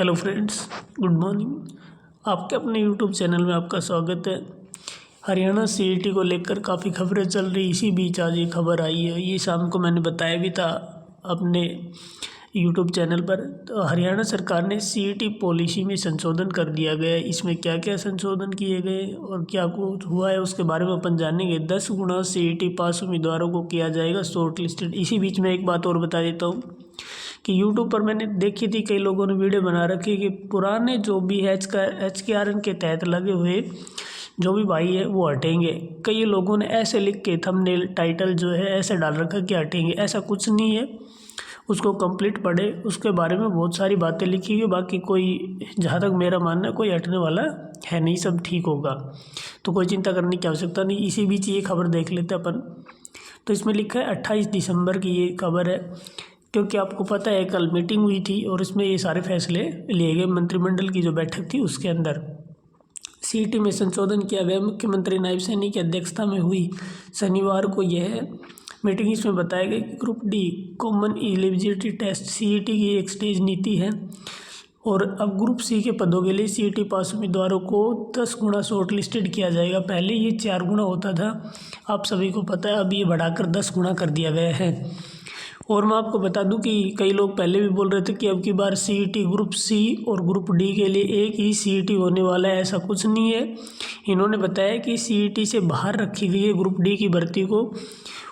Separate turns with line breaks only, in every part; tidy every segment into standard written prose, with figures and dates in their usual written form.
Hello friends, good morning. आपके अपने YouTube channel में आपका स्वागत है। हरियाणा सीईटी को लेकर काफ़ी खबरें चल रही, इसी बीच आज ये खबर आई है। ये शाम को मैंने बताया भी था अपने यूट्यूब चैनल पर। तो हरियाणा सरकार ने सीईटी पॉलिसी में संशोधन कर दिया गया है। इसमें क्या क्या संशोधन किए गए और क्या कुछ हुआ है उसके बारे में अपन जानेंगे। 10 गुना सीईटी पास उम्मीदवारों को किया जाएगा शॉर्ट लिस्टेड। इसी बीच में एक बात और बता देता हूँ कि यूट्यूब पर मैंने देखी थी, कई लोगों ने वीडियो बना रखी कि पुराने जो भी HKRN के तहत लगे हुए जो भी भाई है वो हटेंगे। कई लोगों ने ऐसे लिख के थंबनेल टाइटल जो है ऐसे डाल रखा कि हटेंगे, ऐसा कुछ नहीं है। उसको कंप्लीट पढ़े, उसके बारे में बहुत सारी बातें लिखी हुई। बाकी कोई, जहाँ तक मेरा मानना है, कोई हटने वाला है नहीं, सब ठीक होगा, तो कोई चिंता करने की आवश्यकता नहीं। इसी बीच ये खबर देख लेते अपन। तो इसमें लिखा है 28 दिसंबर की ये खबर है, क्योंकि आपको पता है कल मीटिंग हुई थी और इसमें ये सारे फैसले लिए गए। मंत्रिमंडल की जो बैठक थी उसके अंदर सीईटी में संशोधन किया गया। मुख्यमंत्री नायब सैनी की अध्यक्षता में हुई शनिवार को यह मीटिंग। इसमें बताया गया कि group D common eligibility test CET की एक स्टेज नीति है और अब ग्रुप सी के पदों के लिए सीईटी पास उम्मीदवारों को 10 गुना शॉर्ट लिस्टेड किया जाएगा। पहले ये 4 गुना होता था, आप सभी को पता है। अब ये बढ़ाकर 10 गुना कर दिया गया है। और मैं आपको बता दूं कि कई लोग पहले भी बोल रहे थे कि अब की बार सीईटी ग्रुप सी और ग्रुप डी के लिए एक ही सीईटी होने वाला है। ऐसा कुछ नहीं है। इन्होंने बताया कि सीईटी से बाहर रखी गई है ग्रुप डी की भर्ती को,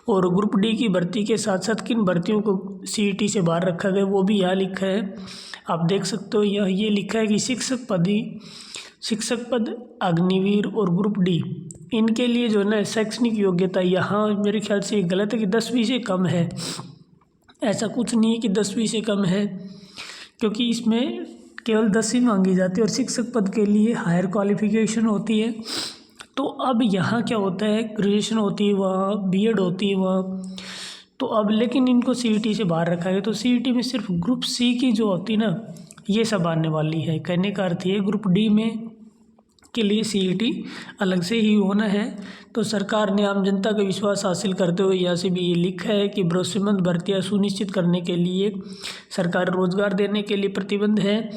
और ग्रुप डी की भर्ती के साथ साथ किन भर्तियों को सीईटी से बाहर रखा गया वो भी यहाँ लिखा है, आप देख सकते हो। यह ये लिखा है कि शिक्षक पद अग्निवीर और ग्रुप डी, इनके लिए जो है ना शैक्षणिक योग्यता यहाँ मेरे ख्याल से गलत है कि 10वीं से कम है। ऐसा कुछ नहीं है कि 10वीं से कम है, क्योंकि इसमें केवल 10वीं मांगी जाती है और शिक्षक पद के लिए हायर क्वालिफिकेशन होती है। तो अब यहाँ क्या होता है, ग्रेजुएशन होती है वहाँ, बीएड होती है वहाँ। तो अब लेकिन इनको सीईटी से बाहर रखा गया। तो सीईटी में सिर्फ ग्रुप सी की जो होती है ना, ये सब आने वाली है। कहने का अर्थ ये ग्रुप डी में के लिए सीईटी अलग से ही होना है। तो सरकार ने आम जनता का विश्वास हासिल करते हुए यहाँ से भी ये लिखा है कि भरोसेमंद भर्तियाँ सुनिश्चित करने के लिए सरकार रोजगार देने के लिए प्रतिबद्ध है।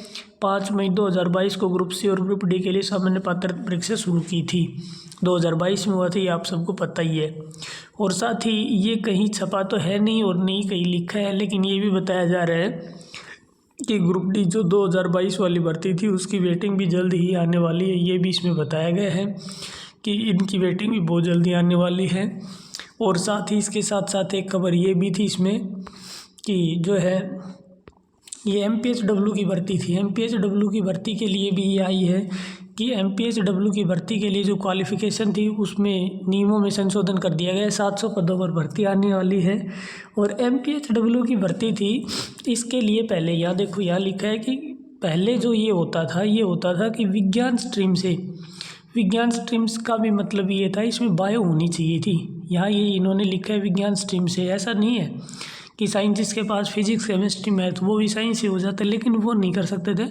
5 मई 2022 को ग्रुप सी और ग्रुप डी के लिए सामान्य पात्रता परीक्षा शुरू की थी। 2022 में हुआ था, ये आप सबको पता ही है। और साथ ही ये कहीं छपा तो है नहीं और नहीं कहीं लिखा है, लेकिन ये भी बताया जा रहा है कि ग्रुप डी जो 2022 वाली भर्ती थी उसकी वेटिंग भी जल्द ही आने वाली है। ये भी इसमें बताया गया है कि इनकी वेटिंग भी बहुत जल्दी आने वाली है। और साथ ही इसके साथ साथ एक खबर ये भी थी इसमें कि जो है ये MPHW की भर्ती थी। MPHW की भर्ती के लिए भी ये आई है कि MPHW की भर्ती के लिए जो क्वालिफ़िकेशन थी उसमें नियमों में संशोधन कर दिया गया है। 700 पदों पर भर्ती आने वाली है। और MPHW की भर्ती थी, इसके लिए पहले यहाँ देखो, यहाँ लिखा है कि पहले जो ये होता था कि विज्ञान स्ट्रीम्स का भी मतलब ये था, इसमें बायो होनी चाहिए थी। यहाँ ये इन्होंने लिखा है विज्ञान स्ट्रीम से। ऐसा नहीं है कि साइंस जिसके पास फिजिक्स केमिस्ट्री मैथ वो भी साइंस से हो जाता, लेकिन वो नहीं कर सकते थे।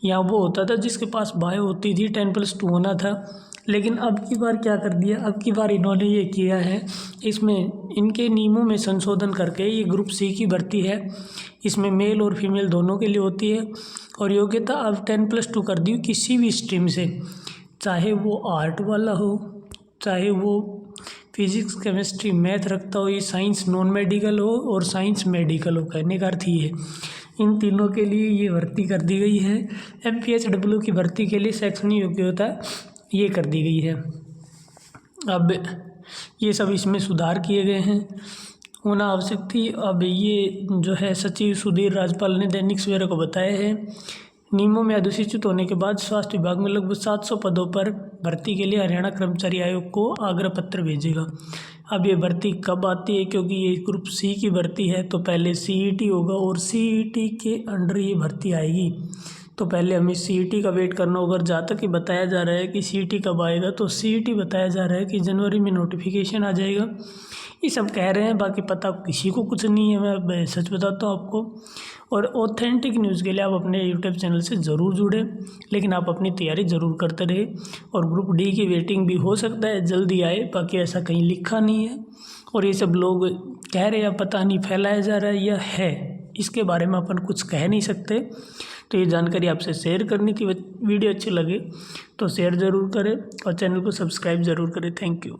यहाँ वो होता था जिसके पास बायो होती थी, 10+2 होना था। लेकिन अब की बार क्या कर दिया, अब की बार इन्होंने ये किया है, इसमें इनके नियमों में संशोधन करके ये ग्रुप सी की भर्ती है, इसमें मेल और फीमेल दोनों के लिए होती है। और योग्यता अब 10+2 कर दी किसी भी स्ट्रीम से, चाहे वो आर्ट वाला हो, चाहे वो फिजिक्स केमिस्ट्री मैथ रखता हो, ये साइंस नॉन मेडिकल हो और साइंस मेडिकल हो। कहने का अर्थ ये है, इन तीनों के लिए ये भर्ती कर दी गई है। MPHW की भर्ती के लिए शैक्षणिक योग्यता ये कर दी गई है। अब ये सब इसमें सुधार किए गए हैं, होना आवश्यक थी। अब ये जो है सचिव सुधीर राजपाल ने दैनिक सवेरा को बताया है, नियमों में अधिसूचित होने के बाद स्वास्थ्य विभाग में लगभग 700 पदों पर भर्ती के लिए हरियाणा कर्मचारी आयोग को आग्रह पत्र भेजेगा। अब ये भर्ती कब आती है, क्योंकि ये ग्रुप सी की भर्ती है तो पहले सीईटी होगा और सीईटी के अंडर ये भर्ती आएगी। तो पहले हमें सीईटी का वेट करना होगा। जहाँ तक कि बताया जा रहा है कि सीईटी कब आएगा, तो सीईटी बताया जा रहा है कि जनवरी में नोटिफिकेशन आ जाएगा। ये सब कह रहे हैं, बाकी पता किसी को कुछ नहीं है। मैं सच बताता हूँ आपको। और ऑथेंटिक न्यूज़ के लिए आप अपने यूट्यूब चैनल से ज़रूर जुड़ें, लेकिन आप अपनी तैयारी ज़रूर करते रहे। और ग्रुप डी की वेटिंग भी हो सकता है जल्दी आए, बाकी ऐसा कहीं लिखा नहीं है। और ये सब लोग कह रहे हैं, पता नहीं फैलाया जा रहा है या है, इसके बारे में अपन कुछ कह नहीं सकते। तो ये जानकारी आपसे शेयर करने की वीडियो अच्छी लगे तो शेयर ज़रूर करें और चैनल को सब्सक्राइब ज़रूर करें। Thank you.